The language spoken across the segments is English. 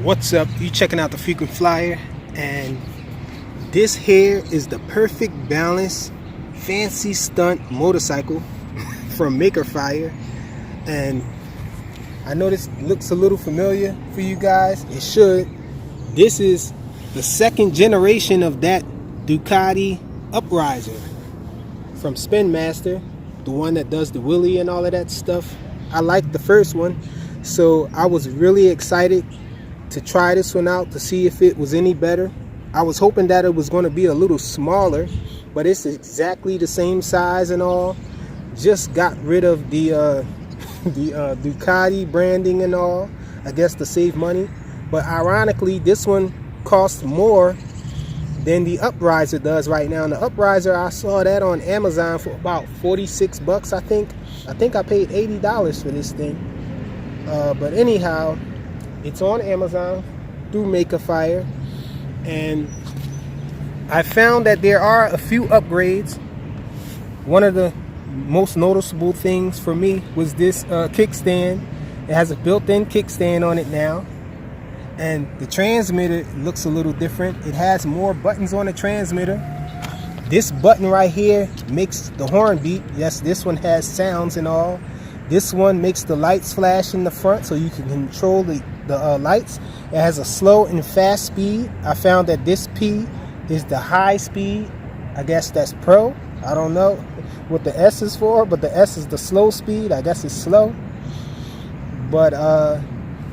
What's up? You checking out the Frequent Flyer, and this here is the perfect balance fancy stunt motorcycle from Maker Fire. And I know this looks a little familiar for you guys. It should. This is the second generation of that Ducati Upriser from Spin Master, the one that does the wheelie and all of that stuff. I liked the first one, so I was really excited to try this one out to see if it was any better. I was hoping that it was going to be a little smaller, but it's exactly the same size and all. Just got rid of the Ducati branding and all, I guess to save money. But ironically, this one costs more than the Upriser does right now. And the Upriser, I saw that on Amazon for about 46 bucks, I think. I think I paid $80 for this thing. But anyhow, it's on Amazon through Maker Fire, and I found that there are a few upgrades. One of the most noticeable things for me was this kickstand. It has a built-in kickstand on it now, and the transmitter looks a little different. It has more buttons on the transmitter. This button right here makes the horn beep. Yes, this one has sounds and all. This one makes the lights flash in the front so you can control the lights. It has a slow and fast speed. I found that this P is the high speed. I guess that's pro. I don't know what the S is for, but the S is the slow speed. I guess it's slow. But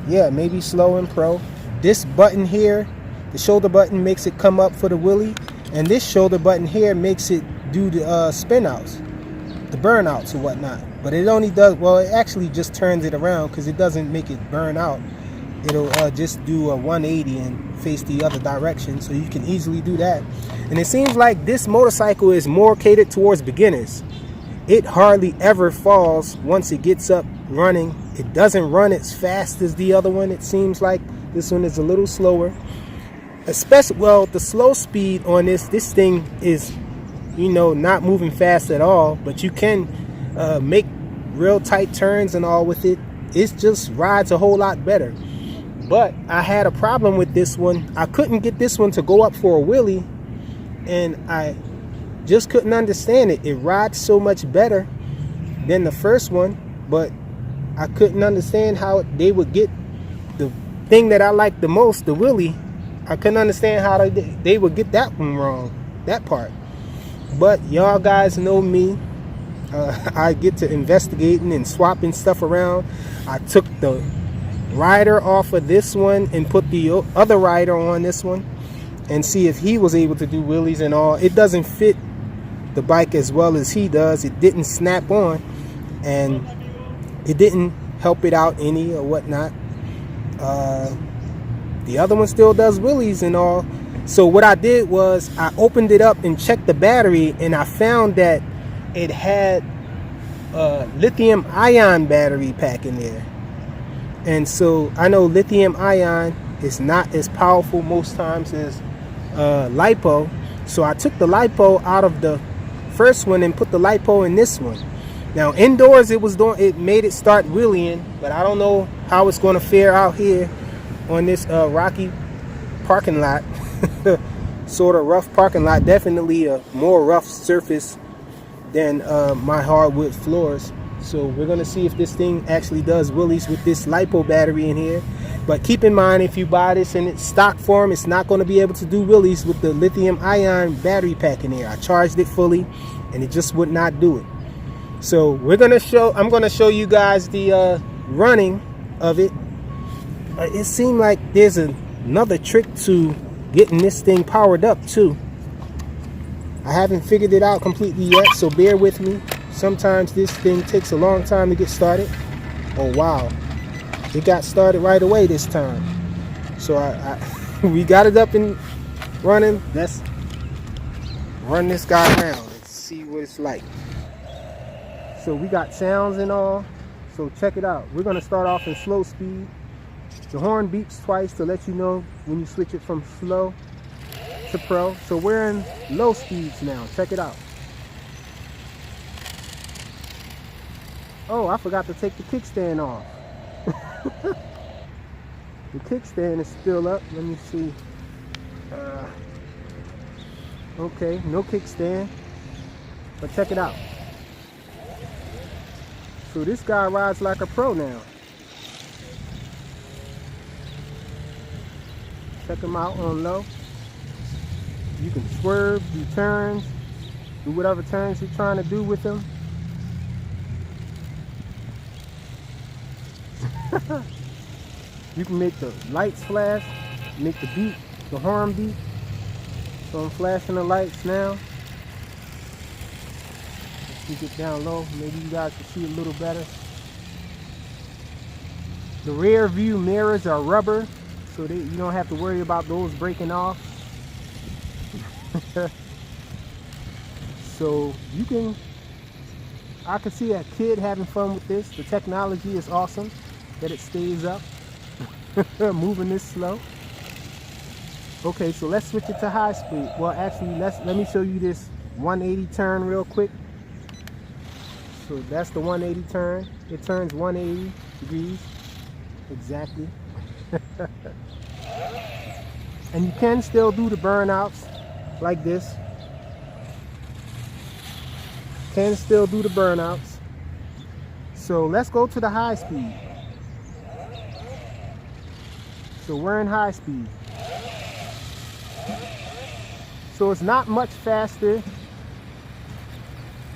yeah, maybe slow and pro. This button here, the shoulder button, makes it come up for the wheelie. And this shoulder button here makes it do the spin outs, the burnouts or whatnot. But it only does, well, it actually just turns it around because it doesn't make it burn out. It'll just do a 180 and face the other direction, so you can easily do that. And it seems like this motorcycle is more catered towards beginners. It hardly ever falls once it gets up running. It doesn't run as fast as the other one. It seems like this one is a little slower. Especially, well, the slow speed on this thing is, you know, not moving fast at all, but you can make real tight turns and all with it. It just rides a whole lot better. But I had a problem with this one. I couldn't get this one to go up for a wheelie, and I just couldn't understand it. It rides so much better than the first one, but I couldn't understand how they would get the thing that I like the most, the wheelie. I couldn't understand how they would get that one wrong, that part. But y'all guys know me. I get to investigating and swapping stuff around. I took the rider off of this one and put the other rider on this one and see if he was able to do wheelies and all. It doesn't fit the bike as well as he does. It didn't snap on, and it didn't help it out any or whatnot. The other one still does wheelies and all. So what I did was I opened it up and checked the battery, and I found that it had a lithium ion battery pack in there. And so I know lithium ion is not as powerful most times as LiPo. So I took the LiPo out of the first one and put the LiPo in this one. Now indoors it made it start wheeling, but I don't know how it's going to fare out here on this rocky parking lot. Sort of rough parking lot. Definitely a more rough surface than my hardwood floors. So we're going to see if this thing actually does wheelies with this LiPo battery in here. But keep in mind, if you buy this in its stock form, it's not going to be able to do wheelies with the lithium ion battery pack in here. I charged it fully and it just would not do it. So I'm going to show you guys the running of it. It seemed like there's another trick to getting this thing powered up too. I haven't figured it out completely yet, so bear with me. Sometimes this thing takes a long time to get started. Oh wow, it got started right away this time. So we got it up and running. Let's run this guy around and see what it's like. So we got sounds and all, so check it out. We're going to start off in slow speed. The horn beeps twice to let you know when you switch it from slow to pro. So we're in low speeds now. Check it out. Oh, I forgot to take the kickstand off. The kickstand is still up. Let me see. Okay, no kickstand. But check it out. So this guy rides like a pro now. Check him out on low. You can swerve, do turns, do whatever turns you're trying to do with him. You can make the lights flash, make the beat, the horn beat. So I'm flashing the lights now. Let's keep it down low. Maybe you guys can see a little better. The rear view mirrors are rubber, so you don't have to worry about those breaking off. So I can see a kid having fun with this. The technology is awesome that it stays up, moving this slow. Okay, so let's switch it to high speed. Well, actually, let me show you this 180 turn real quick. So that's the 180 turn. It turns 180 degrees exactly. And you can still do the burnouts like this. Can still do the burnouts. So let's go to the high speed. So we're in high speed. So it's not much faster,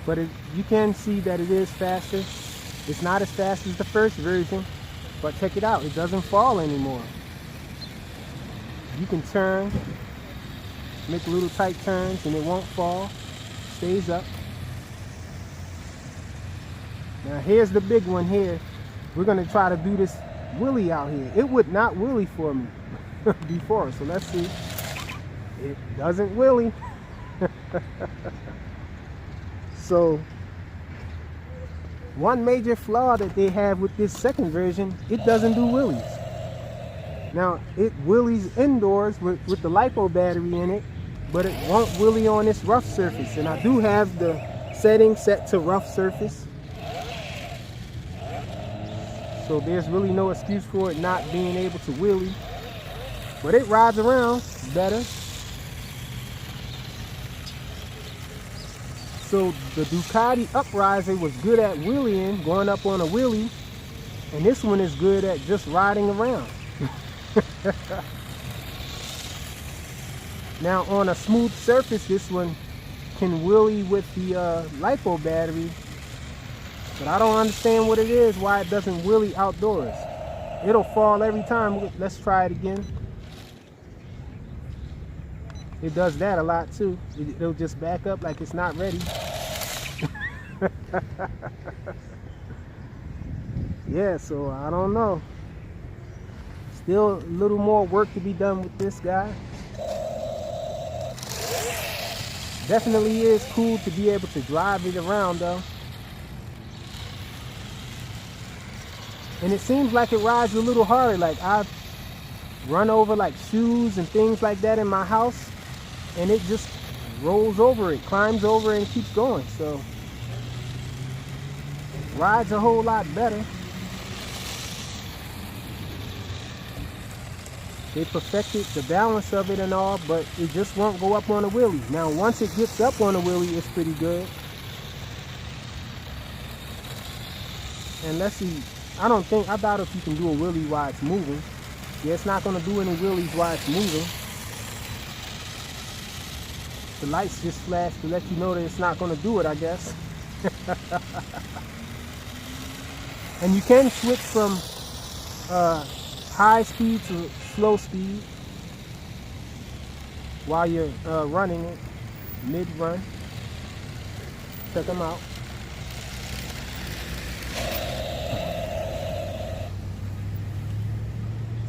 but you can see that it is faster. It's not as fast as the first version, but check it out, it doesn't fall anymore. You can turn, make little tight turns, and it won't fall, stays up. Now here's the big one here. We're gonna try to do this wheelie out here. It would not wheelie for me before, so let's see. It doesn't wheelie. So one major flaw that they have with this second version, it doesn't do wheelies. Now it wheelies indoors with the LiPo battery in it, but it won't wheelie on this rough surface. And I do have the setting set to rough surface. So there's really no excuse for it not being able to wheelie. But it rides around better. So the Ducati Upriser was good at wheeling, going up on a wheelie, and this one is good at just riding around. Now on a smooth surface, this one can wheelie with the LiPo battery, but I don't understand what it is, why it doesn't wheelie outdoors. It'll fall every time. Let's try it again. It does that a lot too. It'll just back up like it's not ready. Yeah, so I don't know. Still a little more work to be done with this guy. Definitely is cool to be able to drive it around though. And it seems like it rides a little harder. Like I've run over like shoes and things like that in my house, and it just rolls over it, climbs over it, and keeps going. So rides a whole lot better. They perfected the balance of it and all, but it just won't go up on a wheelie. Now once it gets up on a wheelie, it's pretty good. And let's see, I doubt if you can do a wheelie while it's moving. Yeah, it's not gonna do any wheelies while it's moving. The lights just flash to let you know that it's not gonna do it, I guess. And you can switch from high speed to slow speed while you're running it, mid-run. Check them out.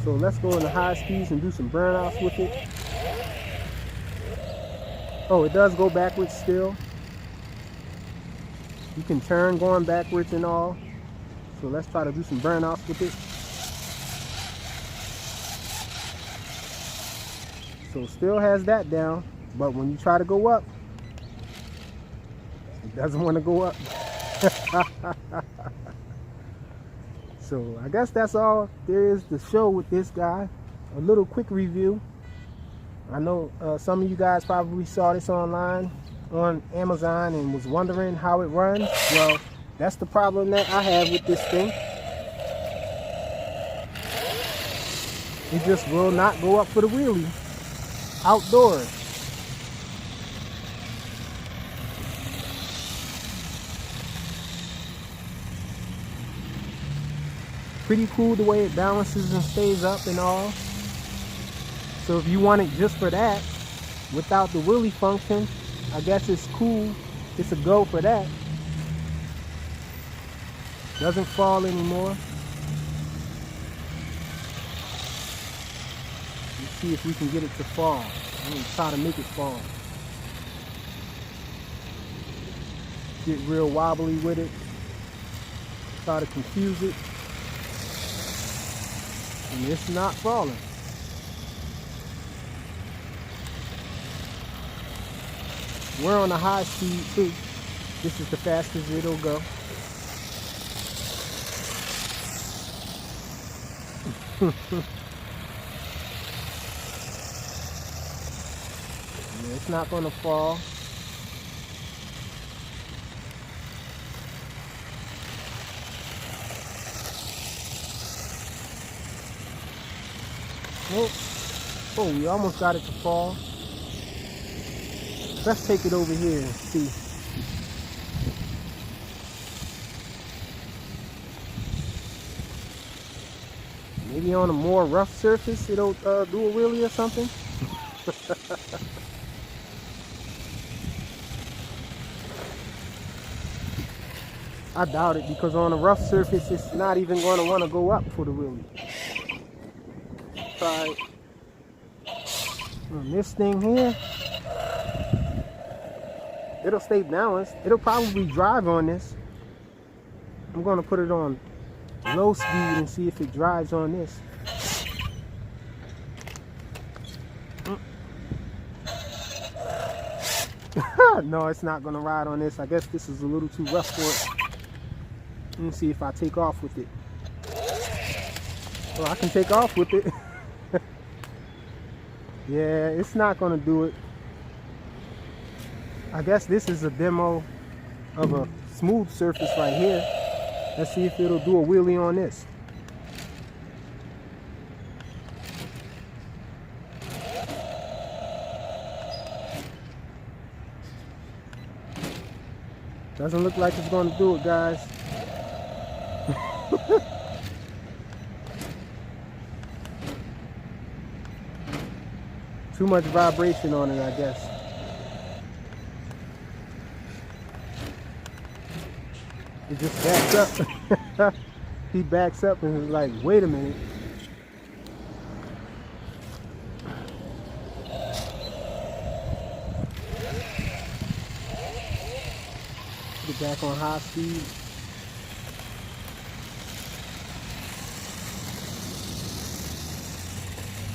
So let's go into high speeds and do some burnouts with it. Oh, it does go backwards still. You can turn going backwards and all. So let's try to do some burnouts with it. So still has that down, but when you try to go up, it doesn't want to go up. So I guess that's all there is to show with this guy. A little quick review. I know some of you guys probably saw this online on Amazon and was wondering how it runs. Well, that's the problem that I have with this thing. It just will not go up for the wheelie outdoors. Pretty cool the way it balances and stays up and all. So if you want it just for that, without the wheelie function, I guess it's cool. It's a go for that. Doesn't fall anymore. Let's see if we can get it to fall. I'm gonna try to make it fall. Get real wobbly with it. Try to confuse it. And it's not falling. We're on a high speed too. This is the fastest it'll go. It's not going to fall. Nope. Oh, we almost got it to fall. Let's take it over here and see. Maybe on a more rough surface it'll do a wheelie or something. I doubt it, because on a rough surface it's not even going to want to go up for the wheelie. Try on this thing here. It'll stay balanced. It'll probably drive on this. I'm going to put it on low speed and see if it drives on this. No, it's not going to ride on this. I guess this is a little too rough for it. Let me see if I take off with it. Well, I can take off with it. Yeah, it's not going to do it. I guess this is a demo of a smooth surface right here. Let's see if it'll do a wheelie on this. Doesn't look like it's going to do it, guys. Too much vibration on it, I guess. It just backs up. He backs up and is like, wait a minute. Get back on high speed.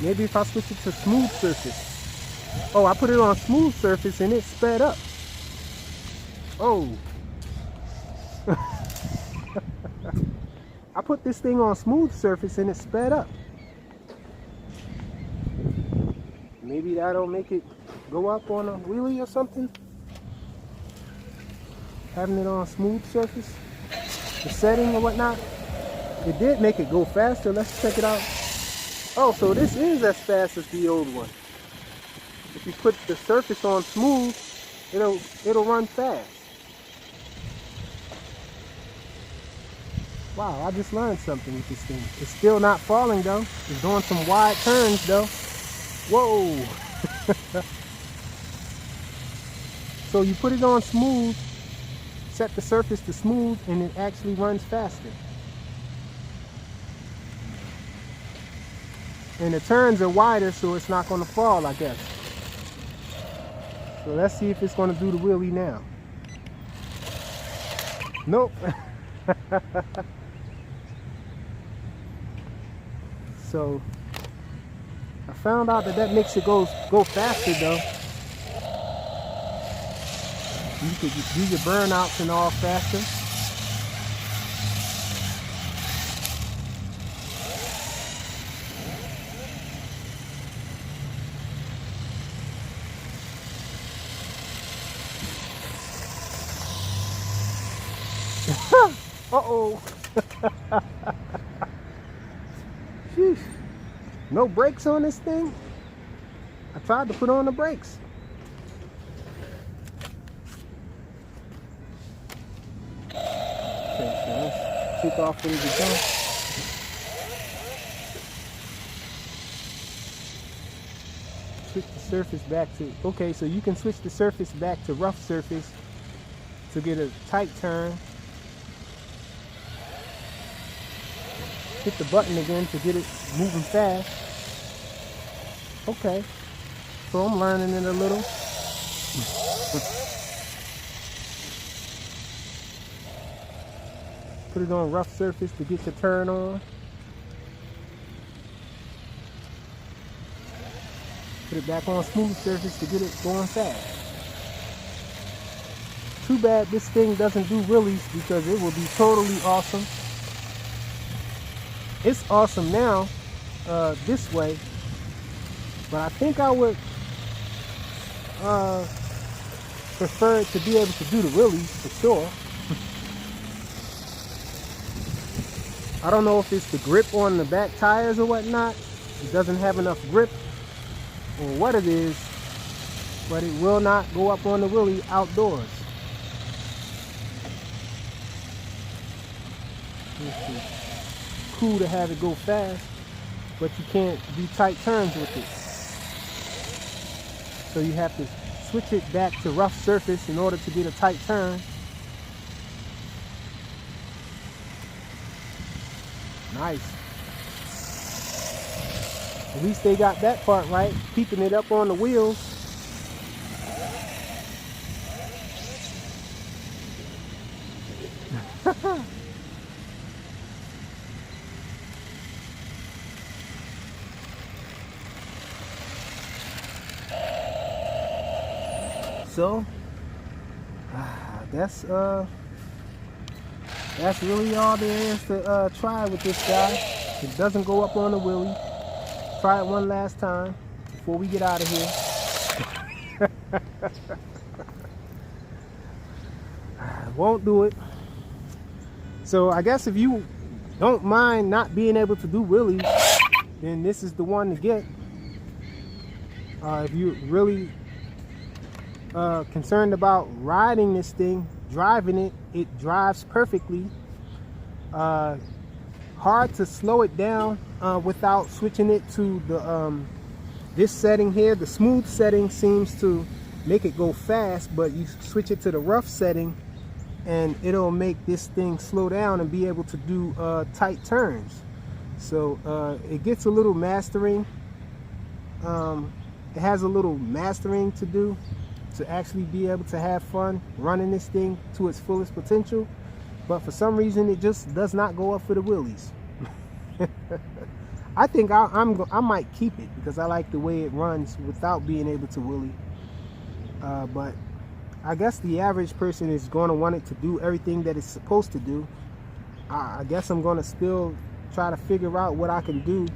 Maybe if I switch it to smooth surface. Oh, I put it on smooth surface and it sped up. Oh. I put this thing on smooth surface and it sped up. Maybe that'll make it go up on a wheelie or something. Having it on smooth surface, the setting or whatnot. It did make it go faster. Let's check it out. Oh, so this is as fast as the old one. If you put the surface on smooth, it'll run fast. Wow, I just learned something with this thing. It's still not falling though. It's doing some wide turns though. Whoa. So you put it on smooth, set the surface to smooth, and it actually runs faster. And the turns are wider, so it's not going to fall, I guess. So let's see if it's going to do the wheelie now. Nope. So I found out that makes it go faster though. You could do your burnouts and all faster. Uh-oh. Sheesh. No brakes on this thing? I tried to put on the brakes. Okay, so let's take off what it's done. Switch the surface back to, okay, so you can switch the surface back to rough surface to get a tight turn. Hit the button again to get it moving fast. Okay, so I'm learning it a little. Put it on rough surface to get the turn on. Put it back on smooth surface to get it going fast. Too bad this thing doesn't do wheelies, because it would be totally awesome. It's awesome now, this way, but I think I would prefer it to be able to do the wheelies for sure. I don't know if it's the grip on the back tires or whatnot. It doesn't have enough grip, or what it is, but it will not go up on the wheelie outdoors. It's cool to have it go fast, but you can't do tight turns with it. So you have to switch it back to rough surface in order to get a tight turn. Nice. At least they got that part right, keeping it up on the wheels. So, that's really all there is to try with this guy. It doesn't go up on the wheelie. Try it one last time before we get out of here. Won't do it. So I guess if you don't mind not being able to do wheelies, then this is the one to get. If you're really concerned about riding this thing, driving it, it drives perfectly. Hard to slow it down without switching it to the this setting here. The smooth setting seems to make it go fast, but you switch it to the rough setting and it'll make this thing slow down and be able to do tight turns. So it gets a little mastering. It has a little mastering to do to actually be able to have fun running this thing to its fullest potential, but for some reason it just does not go up for the wheelies. I think I might keep it because I like the way it runs without being able to wheelie, but I guess the average person is going to want it to do everything that it's supposed to do. I guess I'm going to still try to figure out what I can do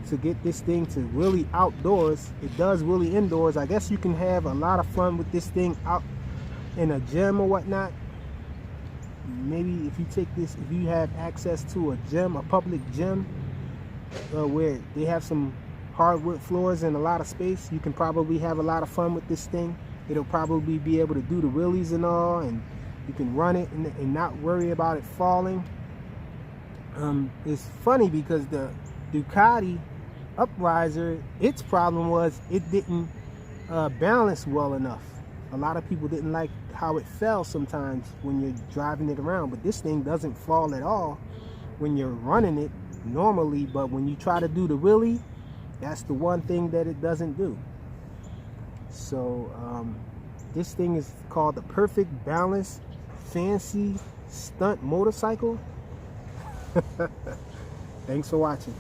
to get this thing to wheelie outdoors. It does wheelie indoors. I guess you can have a lot of fun with this thing out in a gym or whatnot. Maybe if you take this, if you have access to a gym, a public gym, where they have some hardwood floors and a lot of space, you can probably have a lot of fun with this thing. It'll probably be able to do the wheelies and all, and you can run it and not worry about it falling. It's funny because the Ducati Upriser, its problem was it didn't balance well enough. A lot of people didn't like how it fell sometimes when you're driving it around, but this thing doesn't fall at all when you're running it normally, but when you try to do the wheelie, that's the one thing that it doesn't do. So this thing is called the Perfect Balance Fancy Stunt Motorcycle. Thanks for watching.